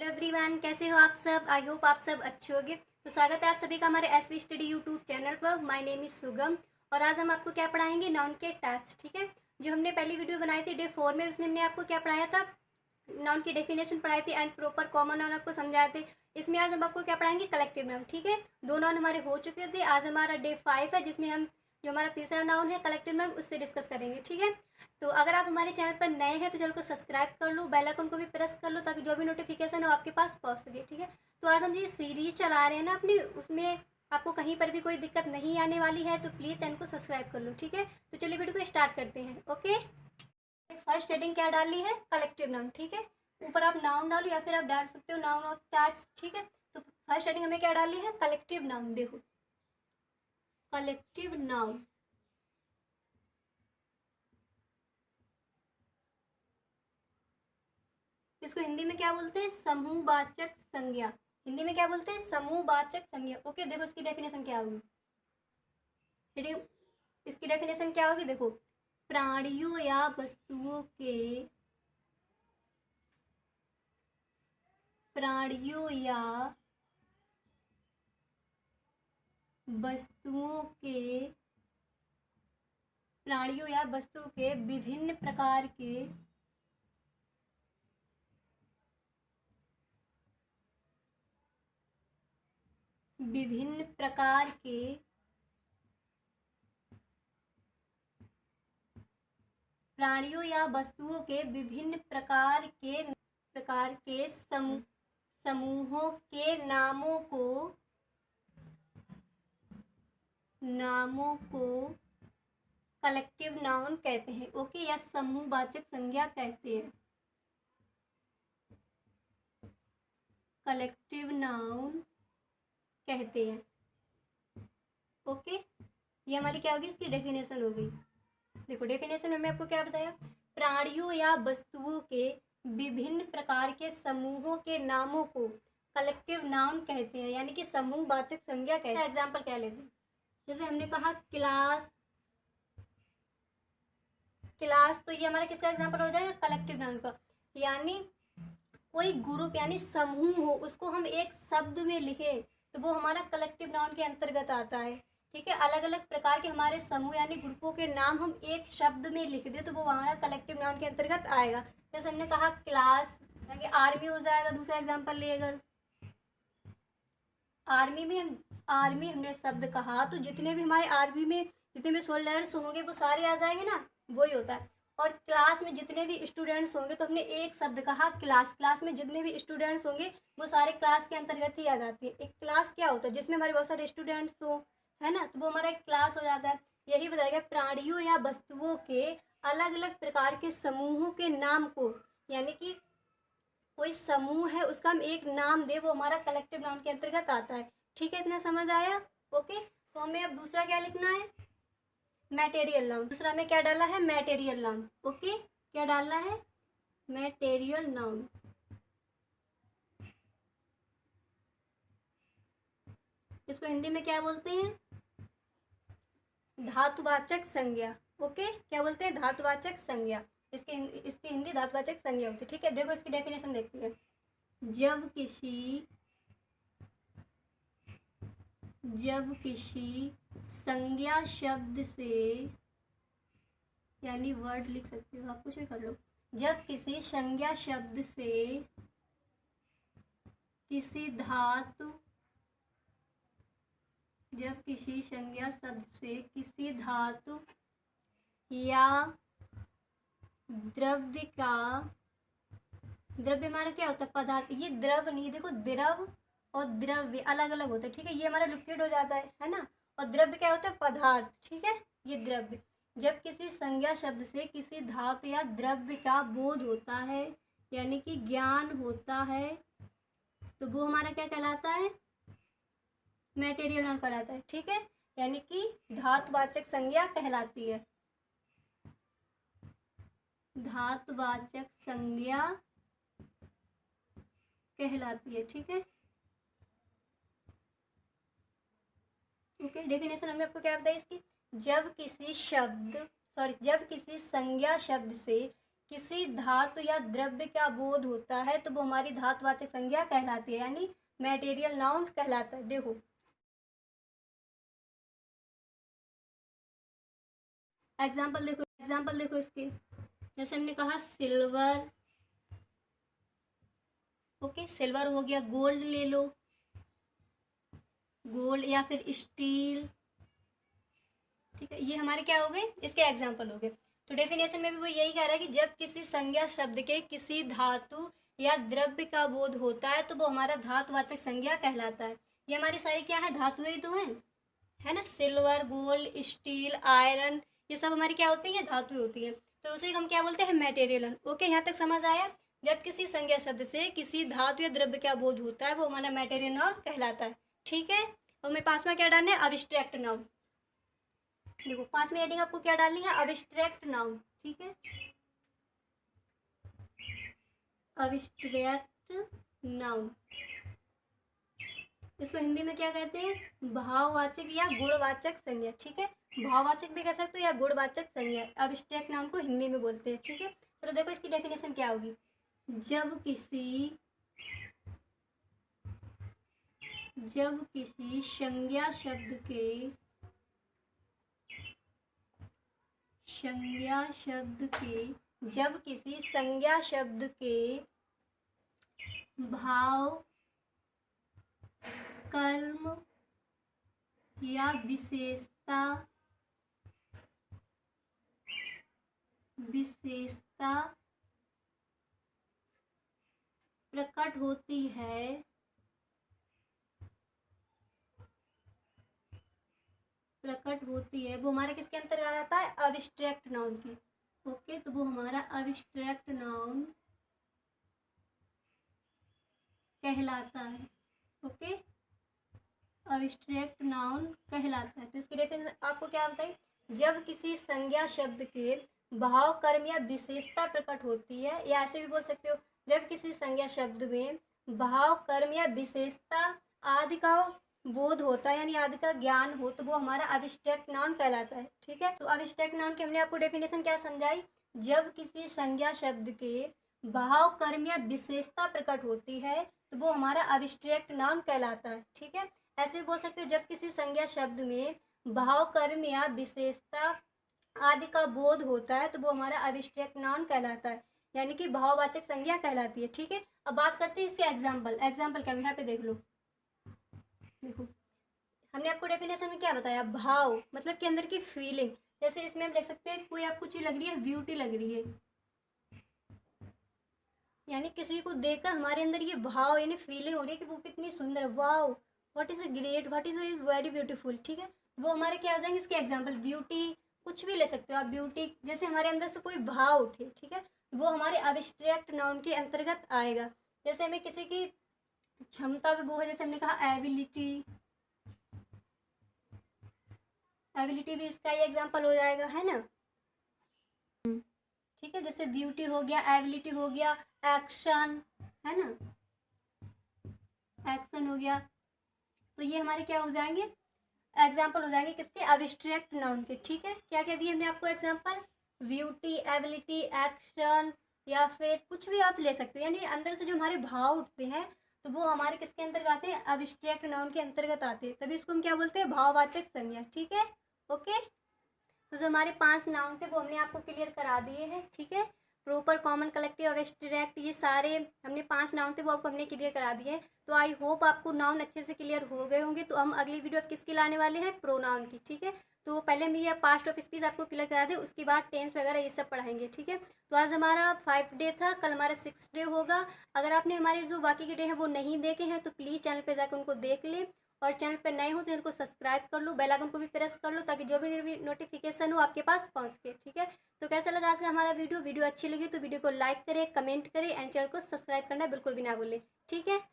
Hello everyone, कैसे हो आप सब। आई होप आप सब अच्छे होंगे। तो स्वागत है आप सभी का हमारे एसवी स्टडी यूट्यूब चैनल पर। माय नेम इज सुगम और आज हम आपको क्या पढ़ाएंगे, नाउन के टाइप्स। ठीक है, जो हमने पहली वीडियो बनाई थी डे 4 में, उसमें हमने आपको क्या पढ़ाया था, नाउन की डेफिनेशन पढ़ाई थी एंड प्रॉपर कॉमन नाउन आपको समझाए थे। इसमें आज हम आपको क्या पढ़ाएंगे, कलेक्टिव नाउन। ठीक है, दो नाउन हमारे हो चुके थे, आज हमारा डे 5 है जिसमें हम जो हमारा तीसरा नाउन है कलेक्टिव नाउन उससे डिस्कस करेंगे। ठीक है, तो अगर आप हमारे चैनल पर नए हैं तो चैनल को सब्सक्राइब कर लो, बेल आइकन को भी प्रेस कर लो ताकि जो भी नोटिफिकेशन हो आपके पास पहुंच सके। ठीक है, तो आज हम ये सीरीज चला रहे हैं ना अपनी, उसमें आपको कहीं पर भी कोई दिक्कत नहीं आने वाली है, तो प्लीज़ चैनल को सब्सक्राइब कर लो। ठीक है, तो चलिए वीडियो को स्टार्ट करते हैं। ओके, फर्स्ट हेडिंग क्या डाली है, कलेक्टिव नाउन। ठीक है, ऊपर आप नाउन डालो या फिर आप डाल सकते हो नाउन ऑफ टाइप्स। ठीक है, तो फर्स्ट हेडिंग हमें क्या डाली है, कलेक्टिव नाउन। देखो, कलेक्टिव नाउन इसको हिंदी में क्या बोलते हैं, समूहवाचक संज्ञा। हिंदी में क्या बोलते हैं, समूहवाचक संज्ञा। ओके, देखो इसकी डेफिनेशन क्या होगी, इसकी डेफिनेशन क्या होगी, देखो, प्राणियों या वस्तुओं के प्राणियों या वस्तुओं के प्राणियों या वस्तुओं के विभिन्न प्रकार के विभिन्न प्रकार के प्राणियों या वस्तुओं के विभिन्न प्रकार के समूहों के नामों को कलेक्टिव नाउन कहते हैं। ओके, या समूहवाचक संज्ञा कहते हैं, कलेक्टिव नाउन कहते हैं। ओके, ये हमारी क्या होगी, इसकी डेफिनेशन हो गई। देखो, डेफिनेशन में आपको क्या बताया, प्राणियों या वस्तुओं के विभिन्न प्रकार के समूहों के नामों को कलेक्टिव नाउन कहते हैं, यानी कि समूहवाचक संज्ञा कहते हैं। एग्जाम्पल क्या लेते हैं, जैसे हमने कहा क्लास, तो ये हमारा किसका एग्जाम्पल हो जाएगा, कलेक्टिव नाउन का। यानी कोई ग्रुप यानी समूह हो, उसको हम एक शब्द में लिखे तो वो हमारा कलेक्टिव नाउन के अंतर्गत आता है। ठीक है, अलग अलग प्रकार के हमारे समूह यानी ग्रुपों के नाम हम एक शब्द में लिख दे तो वो हमारा कलेक्टिव नाउन के अंतर्गत आएगा। जैसे हमने कहा क्लास, आर्मी हो जाएगा। दूसरा एग्जाम्पल लिए अगर आर्मी हमने शब्द कहा तो जितने भी हमारे आर्मी में जितने भी सोल्जर्स होंगे वो सारे आ जाएंगे ना, वही होता है। और क्लास में जितने भी स्टूडेंट्स होंगे तो हमने एक शब्द कहा क्लास में जितने भी स्टूडेंट्स होंगे वो सारे क्लास के अंतर्गत ही आ जाती है। एक क्लास क्या होता है, जिसमें हमारे बहुत सारे स्टूडेंट्स हो, है ना, तो वो हमारा एक क्लास हो जाता है। यही बताया गया, प्राणियों या वस्तुओं के अलग अलग प्रकार के समूहों के नाम को, यानी कि कोई समूह है उसका हम एक नाम दे, वो हमारा कलेक्टिव नाउन के अंतर्गत आता है। ठीक है, इतना समझ आया। ओके, तो हमें अब दूसरा क्या लिखना है, मैटेरियल नाउन। दूसरा में क्या डाला है, मैटेरियल नाउन। ओके, क्या डालना है, मैटेरियल नाउन। इसको हिंदी में क्या बोलते हैं, धातुवाचक संज्ञा। ओके, क्या बोलते हैं, धातुवाचक संज्ञा। इसकी हिंदी धातुवाचक संज्ञा होती है। ठीक है, देखो इसकी डेफिनेशन देखते हैं। जब किसी संज्ञा शब्द से, यानी वर्ड लिख सकते हो आप, कुछ भी कर लो। जब किसी संज्ञा शब्द से किसी धातु या द्रव्य का, द्रव्य हमारा क्या होता है, पदार्थ। ये द्रव नहीं, देखो द्रव और द्रव्य अलग अलग होता है। ठीक है, ये हमारा लिक्विड हो जाता है ना, और द्रव्य क्या होता है, पदार्थ। ठीक है, ये द्रव्य। जब किसी संज्ञा शब्द से किसी धातु या द्रव्य का बोध होता है, यानी कि ज्ञान होता है, तो वो हमारा क्या कहलाता है, मैटेरियल नाउन कहलाता है। ठीक है, यानी कि धातुवाचक संज्ञा कहलाती है, धातुवाचक संज्ञा कहलाती है। ठीक है, ओके, डेफिनेशन हमने आपको क्या बताया इसकी, जब किसी संज्ञा शब्द से किसी धातु या द्रव्य का बोध होता है तो वो हमारी धातुवाचक संज्ञा कहलाती है, यानी मटेरियल नाउन कहलाता है। देखो एग्जाम्पल देखो इसके, जैसे हमने कहा सिल्वर, ओके सिल्वर हो गया, गोल्ड ले लो, गोल्ड या फिर स्टील, ठीक है, ये हमारे क्या हो गए, इसके एग्जाम्पल हो गए। तो डेफिनेशन में भी वो यही कह रहा है कि जब किसी संज्ञा शब्द के किसी धातु या द्रव्य का बोध होता है तो वो हमारा धातुवाचक संज्ञा कहलाता है। ये हमारी सारी क्या है, धातुएं तो हैं, है ना, सिल्वर, गोल्ड, स्टील, आयरन, ये सब हमारी क्या होती है, धातुएं होती है। तो उसे हम क्या बोलते हैं, मटेरियल। ओके, यहाँ तक समझ आया। जब किसी संज्ञा शब्द से किसी धातु या द्रव्य का बोध होता है वो हमारा मटेरियल नाउन कहलाता है, ठीक है। और मैं पांचवा क्या डालना है, अब्स्ट्रैक्ट नाउन। देखो पांचवी हेडिंग आपको क्या डालनी है, अब्स्ट्रैक्ट नाउन, ठीक है, अब्स्ट्रैक्ट नाउन। इसको हिंदी में क्या कहते हैं, भाववाचक या गुणवाचक संज्ञा, ठीक है, भाववाचक भी कह सकते हो या गुणवाचक संज्ञा, अब्स्ट्रैक्ट नाउन को हिंदी में बोलते हैं, ठीक है। तो देखो इसकी डेफिनेशन क्या होगी, जब किसी संज्ञा शब्द के जब किसी संज्ञा शब्द के भाव, कर्म या विशेषता प्रकट होती है, वो हमारे किसके अंतर्गत आता है, अब्स्ट्रैक्ट नाउन की। ओके, तो वो हमारा अब्स्ट्रैक्ट नाउन कहलाता है। ओके, अब्स्ट्रैक्ट नाउन कहलाता है। तो इसकी डेफिनेशन आपको क्या बताई, जब किसी संज्ञा शब्द के भाव, कर्म या विशेषता प्रकट होती है, या ऐसे भी बोल सकते हो, जब किसी संज्ञा शब्द में भाव, कर्म या विशेषता आदि का बोध होता है, यानी आदि का ज्ञान हो, तो वो हमारा अब्स्ट्रैक्ट नाउन कहलाता है, ठीक है। तो अब्स्ट्रैक्ट नाउन की हमने आपको डेफिनेशन क्या समझाई, जब किसी संज्ञा शब्द के भाव, कर्म या विशेषता प्रकट होती है तो वो हमारा अब्स्ट्रैक्ट नाउन कहलाता है, ठीक है। ऐसे भी बोल सकते हो, जब किसी संज्ञा शब्द में भाव, कर्म या विशेषता आदि का बोध होता है तो वो हमारा अब्स्ट्रैक्ट नाउन कहलाता है, यानी कि भाववाचक संज्ञा कहलाती है, ठीक है। अब बात करते हैं इसके एग्जाम्पल क्या, यहाँ पे देख लो। देखो हमने आपको डेफिनेशन में क्या बताया, भाव मतलब कि अंदर की फीलिंग, जैसे इसमें हम लिख सकते हैं कोई आपको चीज लग रही है, ब्यूटी लग रही है, यानी किसी को देखकर हमारे अंदर ये भाव यानी फीलिंग हो रही है कि वो कितनी सुंदर, wow what is great, what is very beautiful, ठीक है। वो हमारे क्या हो जाएंगे इसके एग्जाम्पल, ब्यूटी कुछ भी ले सकते हो आप, ब्यूटी जैसे हमारे अंदर से कोई भाव उठे, ठीक है, वो हमारे अब्स्ट्रैक्ट नाउन के अंतर्गत आएगा। जैसे हमें किसी की क्षमता पे वो है, जैसे हमने कहा एबिलिटी भी इसका ही एग्जाम्पल हो जाएगा, है ना, ठीक है। जैसे ब्यूटी हो गया, एबिलिटी हो गया, एक्शन, है ना, एक्शन हो गया, तो ये हमारे क्या हो जाएंगे, एग्जाम्पल हो जाएंगे किसके, अब्स्ट्रैक्ट नाउन के, ठीक है। क्या क्या दिए हमने आपको एग्जाम्पल, ब्यूटी, एबिलिटी, एक्शन, या फिर कुछ भी आप ले सकते हो, यानी अंदर से जो हमारे भाव उठते हैं तो वो हमारे किसके अंतर्गत आते हैं, अब्स्ट्रैक्ट नाउन के अंतर्गत आते हैं, तभी इसको हम क्या बोलते हैं, भाववाचक संज्ञा, ठीक है। ओके, तो जो हमारे 5 नाउन थे वो हमने आपको क्लियर करा दिए हैं, ठीक है, प्रॉपर, कॉमन, कलेक्टिव, अब्स्ट्रैक्ट, ये सारे हमने 5 नाउन थे वो आपको हमने क्लियर करा दिए हैं। तो आई होप आपको नाउन अच्छे से क्लियर हो गए होंगे। तो हम अगली वीडियो किसकी लाने वाले हैं, प्रोनाउन की, ठीक है। तो पहले हम ये पास्ट ऑफ स्पीच आपको क्लियर करा दें, उसके बाद टेंस वगैरह ये सब पढ़ाएंगे, ठीक है। तो आज हमारा 5 डे था, कल हमारा 6 डे होगा। अगर आपने हमारे जो बाकी के डे हैं वो नहीं देखे हैं तो प्लीज़ चैनल पर जाकर उनको देख लें, और चैनल पर नए हो तो चैनल को सब्सक्राइब कर लो, बेल आइकन को भी प्रेस कर लो, ताकि जो भी नोटिफिकेशन हो आपके पास पहुंच सके, ठीक है। तो कैसा लगा आज का हमारा वीडियो अच्छी लगी तो वीडियो को लाइक करें, कमेंट करें एंड चैनल को सब्सक्राइब करना बिल्कुल भी ना भूलें, ठीक है।